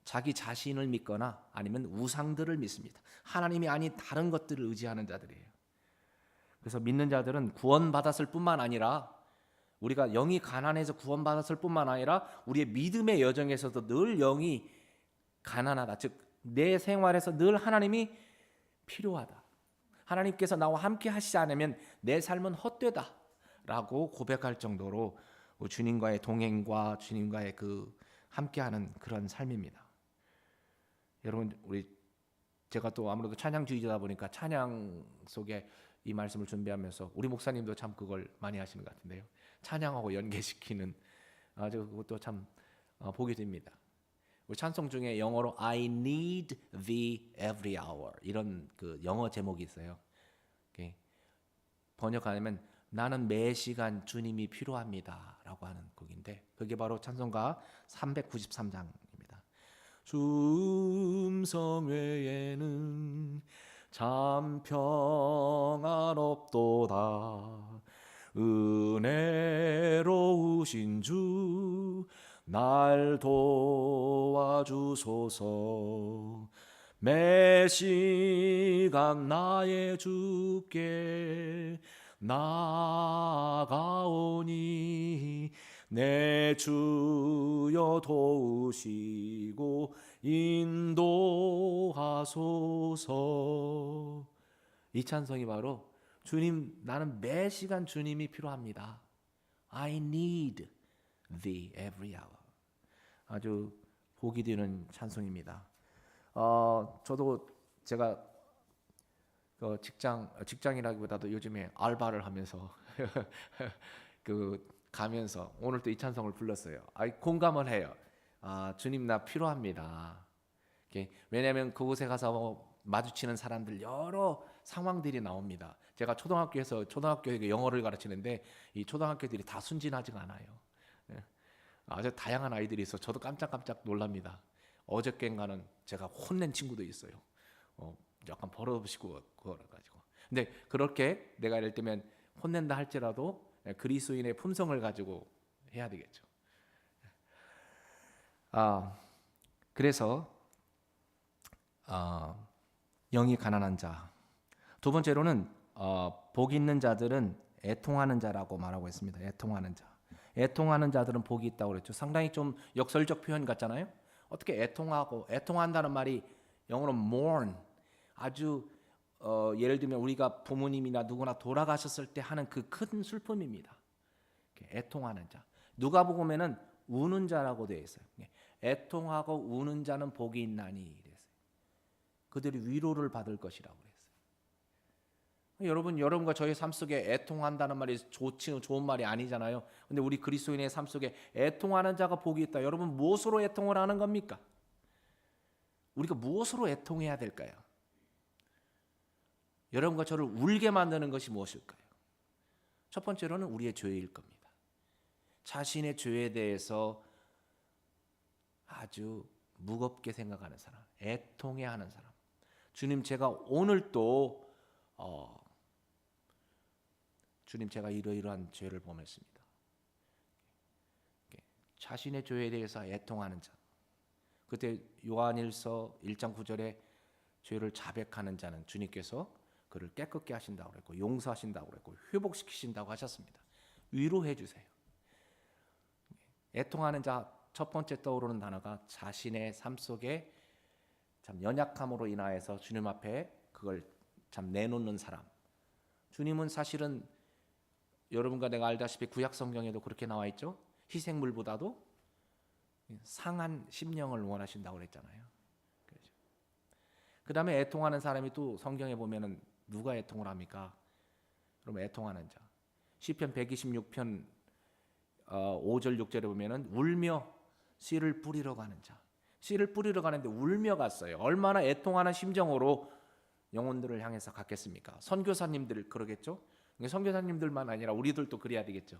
자기 자신을 믿거나 아니면 우상들을 믿습니다. 하나님이 아닌 다른 것들을 의지하는 자들이에요. 그래서 믿는 자들은 구원받았을 뿐만 아니라, 우리가 영이 가난해서 구원받았을 뿐만 아니라 우리의 믿음의 여정에서도 늘 영이 가난하다. 즉 내 생활에서 늘 하나님이 필요하다. 하나님께서 나와 함께 하시지 않으면 내 삶은 헛되다 라고 고백할 정도로 주님과의 동행과 주님과의 그 함께하는 그런 삶입니다. 여러분, 제가 또 아무래도 찬양주의자다 보니까 찬양 속에 이 말씀을 준비하면서 우리 목사님도 참 그걸 많이 하시는 것 같은데요. 찬양하고 연계시키는 아주 그것도 참 보게 됩니다. 우리 찬송 중에 영어로 I need thee every hour 이런 그 영어 제목이 있어요. 번역하면 나는 매 시간 주님이 필요합니다 라고 하는 곡인데, 그게 바로 찬송가 393장입니다. 주 음성 외에는 참 평안없도다. 은혜로우신 주 날 도와주소서. 매 시간 나의 주께 나아가오니 내 주여 도우시고 인도하소서. 이 찬송이 바로 주님, 나는 매 시간 주님이 필요합니다. I need thee every hour. 아주 복이 되는 찬송입니다. 저도 제가 직장이라기보다도 요즘에 알바를 하면서 가면서 오늘 또 이 찬송을 불렀어요. 공감을 해요. 주님 나 필요합니다. 왜냐하면 그곳에 가서 마주치는 사람들 여러 상황들이 나옵니다. 제가 초등학교에 영어를 가르치는데 이 초등학교들이 다 순진하지가 않아요. 아주 다양한 아이들이 있어. 저도 깜짝깜짝 놀랍니다. 어저께인가는 제가 혼낸 친구도 있어요. 약간 버릇없이고 그래가지고. 근데 그렇게 내가 예를 들면 혼낸다 할지라도 그리스도인의 품성을 가지고 해야 되겠죠. 그래서 영이 가난한 자, 두 번째로는 복 있는 자들은 애통하는 자라고 말하고 있습니다. 애통하는 자. 애통하는 자들은 복이 있다고 그랬죠. 상당히 좀 역설적 표현 같잖아요. 어떻게 애통한다는 말이 영어로 mourn, 아주 예를 들면 우리가 부모님이나 누구나 돌아가셨을 때 하는 그 큰 슬픔입니다. 애통하는 자. 누가복음에는 우는 자라고 되어 있어요. 애통하고 우는 자는 복이 있나니 이랬어요. 그들이 위로를 받을 것이라고 그랬어요. 여러분과 저의 삶 속에 애통한다는 말이 좋은 말이 아니잖아요. 근데 우리 그리스도인의 삶 속에 애통하는 자가 복이 있다. 여러분 무엇으로 애통을 하는 겁니까? 우리가 무엇으로 애통해야 될까요? 여러분과 저를 울게 만드는 것이 무엇일까요? 첫 번째로는 우리의 죄일 겁니다. 자신의 죄에 대해서 아주 무겁게 생각하는 사람, 애통해하는 사람. 주님, 제가 오늘 또 주님, 제가 이러이러한 죄를 범했습니다. 자신의 죄에 대해서 애통하는 자. 그때 요한일서 1장 9절에 죄를 자백하는 자는 주님께서 그를 깨끗게 하신다고 그랬고 용서하신다고 그랬고 회복시키신다고 하셨습니다. 위로해 주세요. 애통하는 자 첫 번째 떠오르는 단어가 자신의 삶 속에 참 연약함으로 인하여서 주님 앞에 그걸 참 내놓는 사람. 주님은 사실은 여러분과 내가 알다시피 구약 성경에도 그렇게 나와 있죠. 희생물보다도 상한 심령을 원하신다고 그랬잖아요. 그렇죠. 그다음에 애통하는 사람이 또 성경에 보면은 누가 애통을 합니까? 그럼 애통하는 자. 시편 126편 5절 6절에 보면은 울며 씨를 뿌리러 가는 자. 씨를 뿌리러 가는데 울며 갔어요. 얼마나 애통하는 심정으로 영혼들을 향해서 갔겠습니까? 선교사님들 그러겠죠? 선교사님들만 아니라 우리들도 그래야 되겠죠.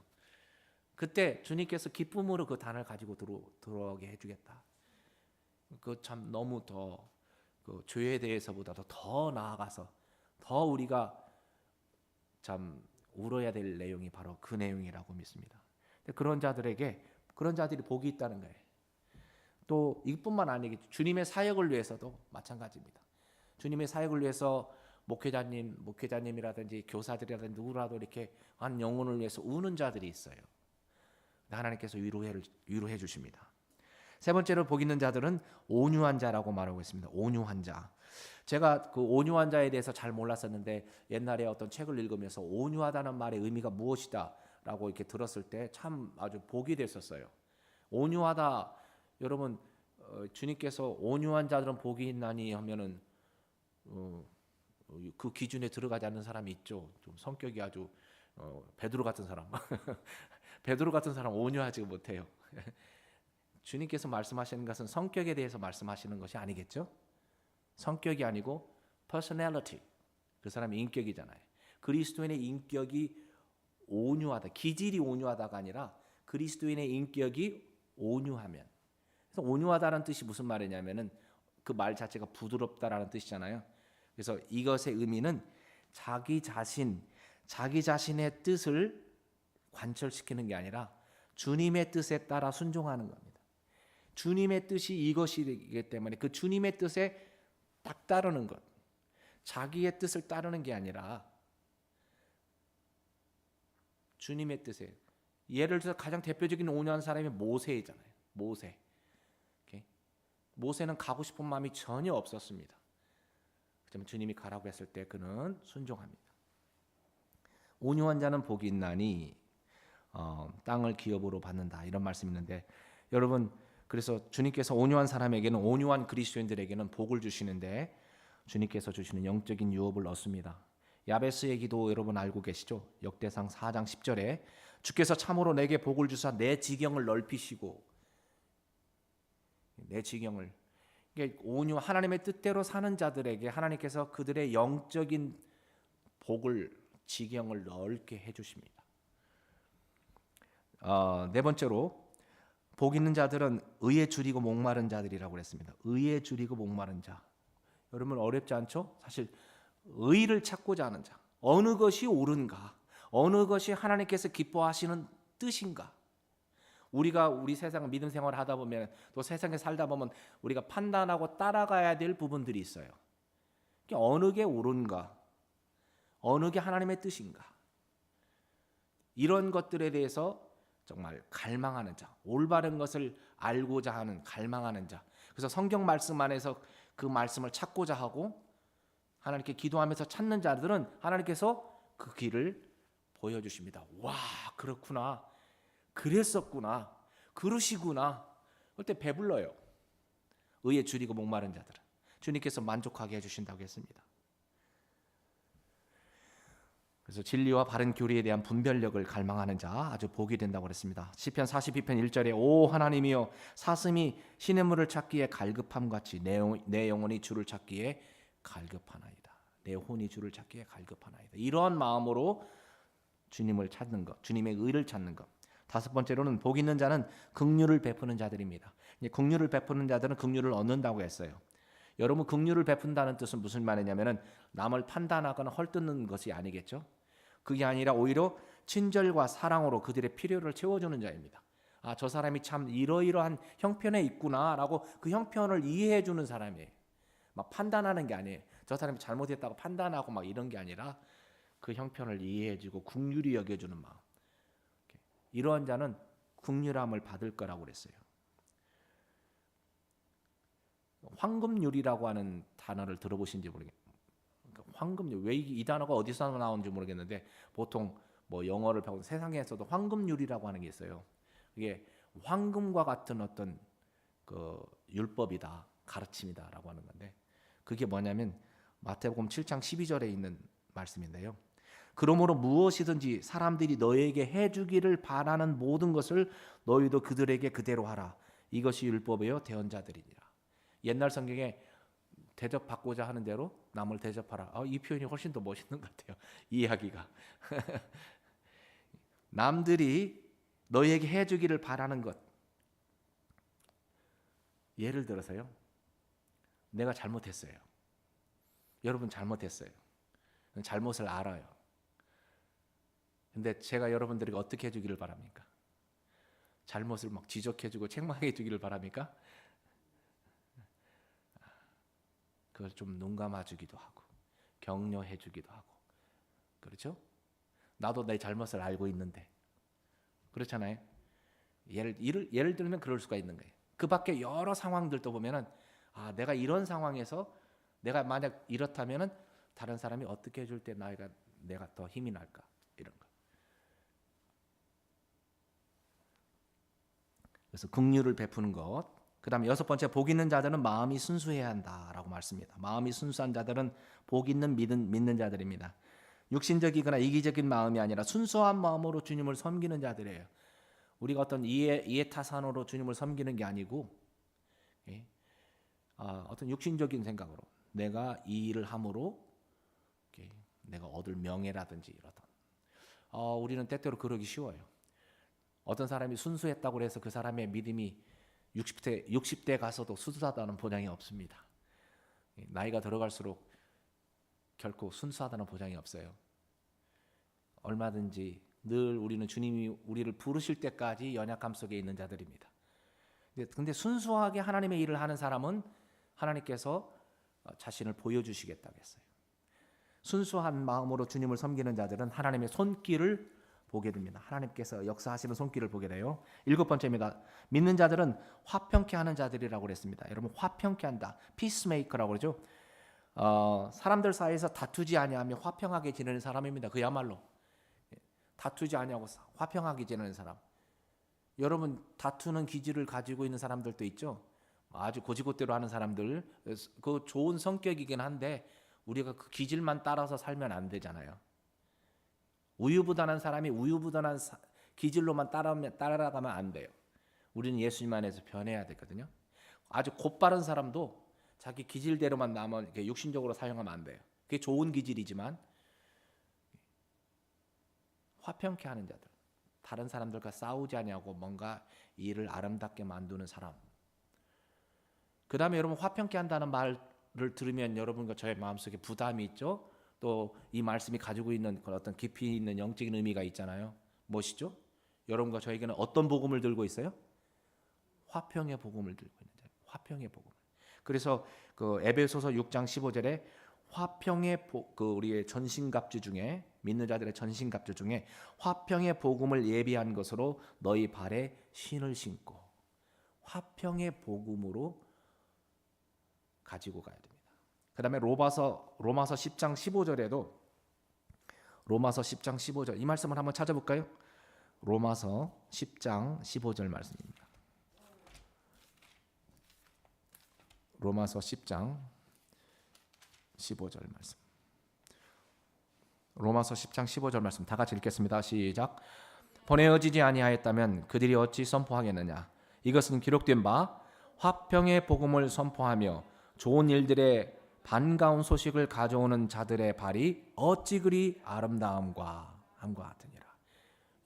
그때 주님께서 기쁨으로 그 단을 가지고 들어오게 해주겠다. 그 참 너무 더 그 죄에 대해서보다도 더 나아가서 더 우리가 참 울어야 될 내용이 바로 그 내용이라고 믿습니다. 그런 자들이 복이 있다는 거예요. 또 이뿐만 아니겠죠. 주님의 사역을 위해서도 마찬가지입니다. 주님의 사역을 위해서 목회자님이라든지 교사들이라든지 누구라도 이렇게 한 영혼을 위해서 우는 자들이 있어요. 하나님께서 위로해 주십니다. 세 번째로 복 있는 자들은 온유한 자라고 말하고 있습니다. 온유한 자. 제가 그 온유한 자에 대해서 잘 몰랐었는데 옛날에 어떤 책을 읽으면서 온유하다는 말의 의미가 무엇이다라고 이렇게 들었을 때 참 아주 복이 됐었어요. 온유하다. 여러분 주님께서 온유한 자들은 복이 있나니 하면은 그 기준에 들어가지 않는 사람이 있죠. 좀 성격이 아주 베드로 같은 사람. 베드로 같은 사람 온유하지 못해요. 주님께서 말씀하시는 것은 성격에 대해서 말씀하시는 것이 아니겠죠? 성격이 아니고 personality. 그 사람의 인격이잖아요. 그리스도인의 인격이 온유하다. 기질이 온유하다가 아니라 그리스도인의 인격이 온유하면. 그래서 온유하다는 뜻이 무슨 말이냐면은 그 말 자체가 부드럽다라는 뜻이잖아요. 그래서 이것의 의미는 자기 자신의 뜻을 관철시키는 게 아니라 주님의 뜻에 따라 순종하는 겁니다. 주님의 뜻이 이것이기 때문에 그 주님의 뜻에 딱 따르는 것. 자기의 뜻을 따르는 게 아니라 주님의 뜻에. 예를 들어서 가장 대표적인 온유한 사람이 모세이잖아요. 모세는 가고 싶은 마음이 전혀 없었습니다. 그렇지만 주님이 가라고 했을 때 그는 순종합니다. 온유한 자는 복이 있나니 땅을 기업으로 받는다 이런 말씀이 있는데 여러분 그래서 주님께서 온유한 사람에게는 온유한 그리스도인들에게는 복을 주시는데 주님께서 주시는 영적인 유업을 얻습니다. 야베스의 기도 여러분 알고 계시죠? 역대상 4장 10절에 주께서 참으로 내게 복을 주사 내 지경을 넓히시고 내 지경을 온유 하나님의 뜻대로 사는 자들에게 하나님께서 그들의 영적인 복을 지경을 넓게 해주십니다. 네 번째로 복 있는 자들은 의에 줄이고 목마른 자들이라고 그랬습니다. 의에 줄이고 목마른 자. 여러분 어렵지 않죠? 사실 의를 찾고자 하는 자. 어느 것이 옳은가? 어느 것이 하나님께서 기뻐하시는 뜻인가? 우리가 우리 세상 믿음 생활을 하다 보면 또 세상에 살다 보면 우리가 판단하고 따라가야 될 부분들이 있어요. 어느 게 옳은가? 어느 게 하나님의 뜻인가? 이런 것들에 대해서 정말 갈망하는 자, 올바른 것을 알고자 하는 갈망하는 자. 그래서 성경 말씀 안에서 그 말씀을 찾고자 하고 하나님께 기도하면서 찾는 자들은 하나님께서 그 길을 보여주십니다. 와, 그렇구나. 그랬었구나. 그러시구나. 그때 배불러요. 의에 줄이고 목마른 자들은 주님께서 만족하게 해주신다고 했습니다. 그래서 진리와 바른 교리에 대한 분별력을 갈망하는 자 아주 복이 된다고 그랬습니다. 시편 42편 1절에 오 하나님이여 사슴이 시냇물을 찾기에 갈급함같이 내 영혼이 주를 찾기에 갈급하나이다. 내 혼이 주를 찾기에 갈급하나이다. 이러한 마음으로 주님을 찾는 것, 주님의 의를 찾는 것. 다섯 번째로는 복 있는 자는 긍휼을 베푸는 자들입니다. 긍휼을 베푸는 자들은 긍휼을 얻는다고 했어요. 여러분 긍휼을 베푼다는 뜻은 무슨 말이냐면은 남을 판단하거나 헐뜯는 것이 아니겠죠. 그게 아니라 오히려 친절과 사랑으로 그들의 필요를 채워주는 자입니다. 아, 저 사람이 참 이러이러한 형편에 있구나라고 그 형편을 이해해주는 사람이에요. 막 판단하는 게 아니에요. 저 사람이 잘못했다고 판단하고 막 이런 게 아니라 그 형편을 이해해주고 긍휼히 여겨주는 마음. 이러한 자는 긍휼함을 받을 거라고 그랬어요. 황금률이라고 하는 단어를 들어보신지 모르겠어요. 황금률, 왜 이 단어가 어디서 나오는지 모르겠는데 보통 뭐 영어를 배우는 세상에서도 황금률이라고 하는 게 있어요. 이게 황금과 같은 어떤 그 율법이다, 가르침이다라고 하는 건데 그게 뭐냐면 마태복음 7장 12절에 있는 말씀인데요. 그러므로 무엇이든지 사람들이 너에게 해주기를 바라는 모든 것을 너희도 그들에게 그대로 하라. 이것이 율법이요 대언자들이니라. 옛날 성경에 대접받고자 하는 대로 남을 대접하라. 이 표현이 훨씬 더 멋있는 것 같아요. 이야기가. 남들이 너희에게 해주기를 바라는 것. 예를 들어서요. 내가 잘못했어요. 여러분 잘못했어요. 잘못을 알아요. 근데 제가 여러분들에게 어떻게 해주기를 바랍니까? 잘못을 막 지적해주고 책망해 주기를 바랍니까? 그걸 좀 눈 감아주기도 하고 격려해주기도 하고 그렇죠? 나도 내 잘못을 알고 있는데 그렇잖아요. 예를 들면 그럴 수가 있는 거예요. 그 밖에 여러 상황들도 보면은 내가 이런 상황에서 내가 만약 이렇다면은 다른 사람이 어떻게 해줄 때 내가 더 힘이 날까 이런 거. 그래서 긍휼을 베푸는 것. 그다음에 여섯 번째 복 있는 자들은 마음이 순수해야 한다라고 말씀입니다. 마음이 순수한 자들은 복 있는 믿는 자들입니다. 육신적이거나 이기적인 마음이 아니라 순수한 마음으로 주님을 섬기는 자들이에요. 우리가 어떤 이해타산으로 주님을 섬기는 게 아니고 어떤 육신적인 생각으로 내가 이 일을 함으로 내가 얻을 명예라든지 이러던 우리는 때때로 그러기 쉬워요. 어떤 사람이 순수했다고 해서 그 사람의 믿음이 60대 가서도 순수하다는 보장이 없습니다. 나이가 들어갈수록 결코 순수하다는 보장이 없어요. 얼마든지 늘 우리는 주님이 우리를 부르실 때까지 연약함 속에 있는 자들입니다. 근데 순수하게 하나님의 일을 하는 사람은 하나님께서 자신을 보여주시겠다고 했어요. 순수한 마음으로 주님을 섬기는 자들은 하나님의 손길을 보게 됩니다. 하나님께서 역사하시는 손길을 보게 돼요. 일곱 번째입니다. 믿는 자들은 화평케 하는 자들이라고 그랬습니다. 여러분 화평케 한다. 피스메이커라고 그러죠. 사람들 사이에서 다투지 아니하며 화평하게 지내는 사람입니다. 그야말로 다투지 아니하고 화평하게 지내는 사람. 여러분 다투는 기질을 가지고 있는 사람들도 있죠. 아주 고지고대로 하는 사람들. 그 좋은 성격이긴 한데 우리가 그 기질만 따라서 살면 안 되잖아요. 우유부단한 사람이 우유부단한 기질로만 따라가면 안 돼요. 우리는 예수님 안에서 변해야 되거든요. 아주 곧바른 사람도 자기 기질대로만 남은 육신적으로 사용하면 안 돼요. 그게 좋은 기질이지만 화평케 하는 자들, 다른 사람들과 싸우지 아니하고 뭔가 일을 아름답게 만드는 사람. 그 다음에 여러분 화평케 한다는 말을 들으면 여러분과 저의 마음속에 부담이 있죠. 또 이 말씀이 가지고 있는 어떤 깊이 있는 영적인 의미가 있잖아요. 무엇이죠? 여러분과 저에게는 어떤 복음을 들고 있어요? 화평의 복음을 들고 있는 자예요. 화평의 복음. 그래서 그 에베소서 6장 15절에 화평의 우리의 전신갑주 중에, 믿는 자들의 전신갑주 중에 화평의 복음을 예비한 것으로 너희 발에 신을 신고, 화평의 복음으로 가지고 가야 됩니다. 그 다음에 로마서 10장 15절에도, 로마서 10장 15절, 이 말씀을 한번 찾아볼까요? 로마서 10장 15절 말씀입니다. 로마서 10장 15절 말씀. 로마서 10장 15절 말씀 다 같이 읽겠습니다. 시작. 보내어지지 아니하였다면 그들이 어찌 선포하겠느냐. 이것은 기록된 바 화평의 복음을 선포하며 좋은 일들의 반가운 소식을 가져오는 자들의 발이 어찌 그리 아름다움과 함과 같으니라.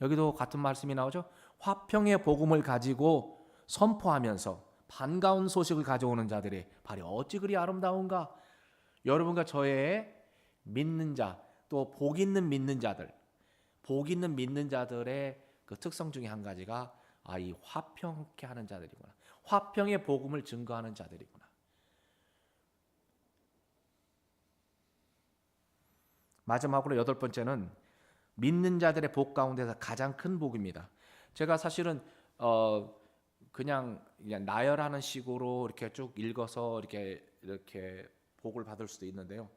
여기도 같은 말씀이 나오죠. 화평의 복음을 가지고 선포하면서 반가운 소식을 가져오는 자들의 발이 어찌 그리 아름다운가. 여러분과 저의 믿는 자, 또 복 있는 믿는 자들, 복 있는 믿는 자들의 그 특성 중에 한 가지가 이 화평케 하는 자들이구나. 화평의 복음을 증거하는 자들이구나. 마지막으로 8번째는 믿는 자들의 복 가운데서 가장 큰 복입니다. 제가 사실은 그냥 나열하는 식으로 이렇게 쭉 읽어서 이렇게 복을 받을 수도 있는데요.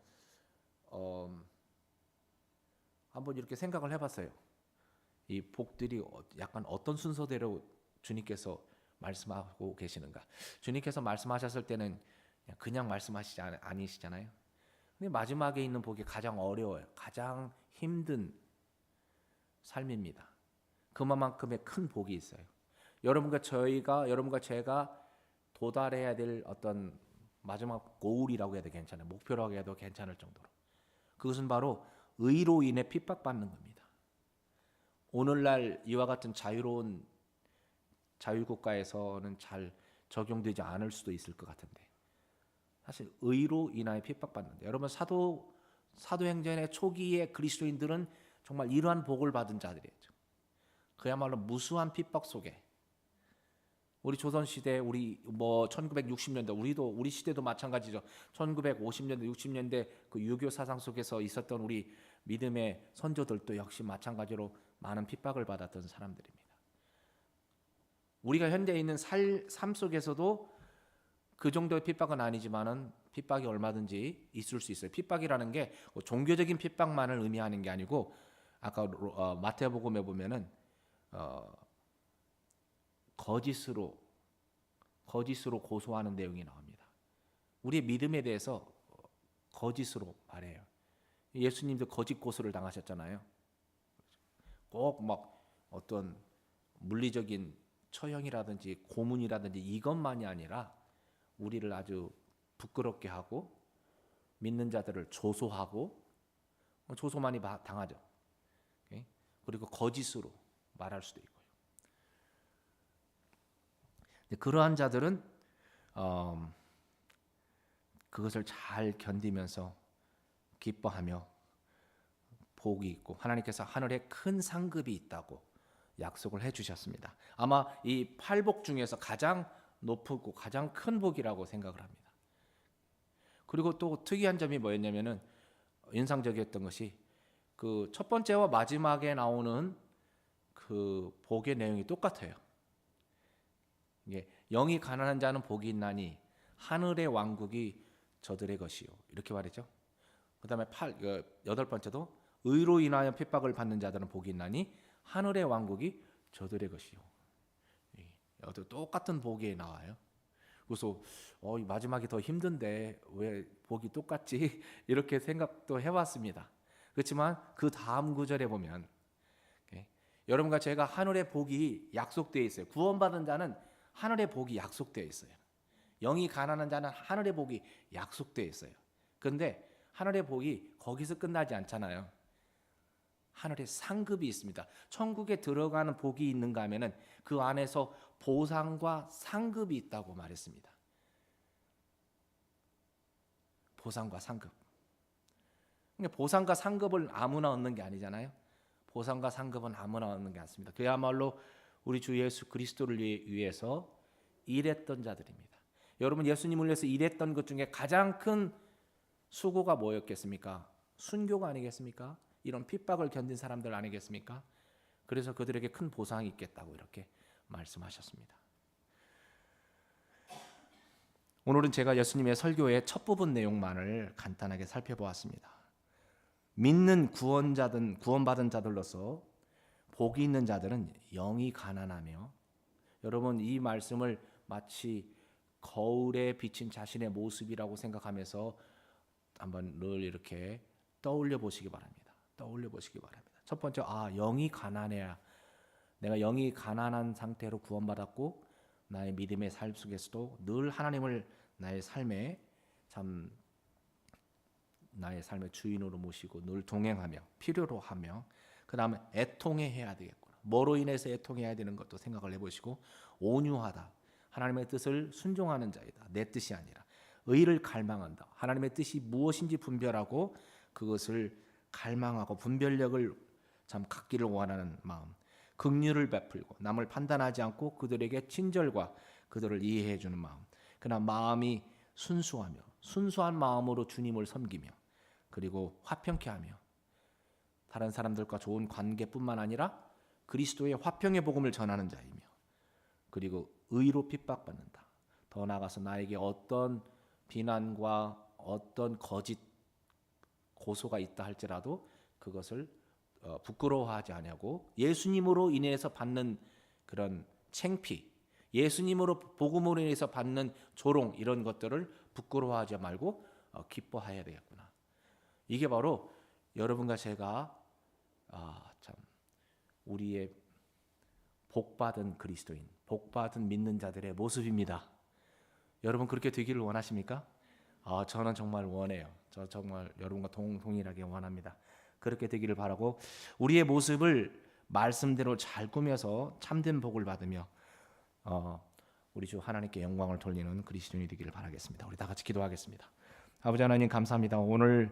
한번 이렇게 생각을 해봤어요. 이 복들이 약간 어떤 순서대로 주님께서 말씀하고 계시는가. 주님께서 말씀하셨을 때는 그냥 말씀하시지 아니시잖아요. 근데 마지막에 있는 복이 가장 어려워요. 가장 힘든 삶입니다. 그만큼의 큰 복이 있어요. 여러분과 제가 도달해야 될 어떤 마지막 고울이라고 해도 괜찮아요. 목표라고 해도 괜찮을 정도로. 그것은 바로 의로 인해 핍박받는 겁니다. 오늘날 이와 같은 자유로운 자유국가에서는 잘 적용되지 않을 수도 있을 것 같은데, 사실 의로 인하여 핍박받는데, 여러분 사도행전의 초기의 그리스도인들은 정말 이러한 복을 받은 자들이었죠. 그야말로 무수한 핍박 속에, 우리 조선시대, 우리 1960년대, 우리 시대도 마찬가지죠. 1950년대, 60년대 그 유교 사상 속에서 있었던 우리 믿음의 선조들도 역시 마찬가지로 많은 핍박을 받았던 사람들입니다. 우리가 현대에 있는 삶 속에서도 그 정도의 핍박은 아니지만은 핍박이 얼마든지 있을 수 있어요. 핍박이라는 게 종교적인 핍박만을 의미하는 게 아니고, 아까 마태복음에 보면은 거짓으로 고소하는 내용이 나옵니다. 우리의 믿음에 대해서 거짓으로 말해요. 예수님도 거짓 고소를 당하셨잖아요. 꼭 막 어떤 물리적인 처형이라든지 고문이라든지 이것만이 아니라 우리를 아주 부끄럽게 하고 믿는 자들을 조소하고, 조소 많이 당하죠. 그리고 거짓으로 말할 수도 있고요. 그러한 자들은 그것을 잘 견디면서 기뻐하며 복이 있고, 하나님께서 하늘에 큰 상급이 있다고 약속을 해주셨습니다. 아마 이 8복 중에서 가장 높고 가장 큰 복이라고 생각을 합니다. 그리고 또 특이한 점이 뭐였냐면은, 인상적이었던 것이 그 첫 번째와 마지막에 나오는 그 복의 내용이 똑같아요. 이게 영이 가난한 자는 복이 있나니 하늘의 왕국이 저들의 것이요, 이렇게 말했죠. 그다음에 8번째도 의로 인하여 핍박을 받는 자들은 복이 있나니 하늘의 왕국이 저들의 것이요. 똑같은 복이 나와요. 그래서 마지막이 더 힘든데 왜 복이 똑같지? 이렇게 생각도 해봤습니다. 그렇지만 그 다음 구절에 보면, 여러분과 제가 하늘의 복이 약속되어 있어요. 구원받은 자는 하늘의 복이 약속되어 있어요. 영이 가난한 자는 하늘의 복이 약속되어 있어요. 그런데 하늘의 복이 거기서 끝나지 않잖아요. 하늘의 상급이 있습니다. 천국에 들어가는 복이 있는가 하면은 그 안에서 보상과 상급이 있다고 말했습니다. 보상과 상급. 보상과 상급을 아무나 얻는 게 아니잖아요. 보상과 상급은 아무나 얻는 게 아닙니다. 그야말로 우리 주 예수 그리스도를 위해서 일했던 자들입니다. 여러분, 예수님을 위해서 일했던 것 중에 가장 큰 수고가 뭐였겠습니까? 순교가 아니겠습니까? 이런 핍박을 견딘 사람들 아니겠습니까? 그래서 그들에게 큰 보상이 있겠다고 이렇게 말씀하셨습니다. 오늘은 제가 예수님의 설교의 첫 부분 내용만을 간단하게 살펴보았습니다. 믿는 구원받은 자들로서 복이 있는 자들은 영이 가난하며, 여러분 이 말씀을 마치 거울에 비친 자신의 모습이라고 생각하면서 한번 늘 이렇게 떠올려 보시기 바랍니다. 떠올려 보시기 바랍니다. 첫 번째, 영이 가난해야, 내가 영이 가난한 상태로 구원받았고 나의 믿음의 삶 속에서도 늘 하나님을 나의 삶의 주인으로 모시고 늘 동행하며 필요로 하며, 그 다음에 애통해야 되겠구나. 뭐로 인해서 애통해야 되는 것도 생각을 해보시고, 온유하다. 하나님의 뜻을 순종하는 자이다. 내 뜻이 아니라. 의를 갈망한다. 하나님의 뜻이 무엇인지 분별하고 그것을 갈망하고 분별력을 갖기를 원하는 마음. 긍휼을 베풀고 남을 판단하지 않고 그들에게 친절과 그들을 이해해 주는 마음. 그러나 마음이 순수하며, 순수한 마음으로 주님을 섬기며, 그리고 화평케 하며, 다른 사람들과 좋은 관계뿐만 아니라 그리스도의 화평의 복음을 전하는 자이며, 그리고 의로 핍박받는다. 더 나아가서 나에게 어떤 비난과 어떤 거짓 고소가 있다 할지라도 그것을 부끄러워하지 아니하고, 예수님으로 인해서 받는 그런 창피, 예수님으로 복음으로 인해서 받는 조롱, 이런 것들을 부끄러워하지 말고 기뻐해야 되겠구나. 이게 바로 여러분과 제가 우리의 복받은 그리스도인, 복받은 믿는 자들의 모습입니다. 여러분 그렇게 되기를 원하십니까? 저는 정말 원해요. 저 정말 여러분과 동일하게 원합니다. 그렇게 되기를 바라고, 우리의 모습을 말씀대로 잘 꾸며서 참된 복을 받으며 우리 주 하나님께 영광을 돌리는 그리스도인이 되기를 바라겠습니다. 우리 다 같이 기도하겠습니다. 아버지 하나님 감사합니다. 오늘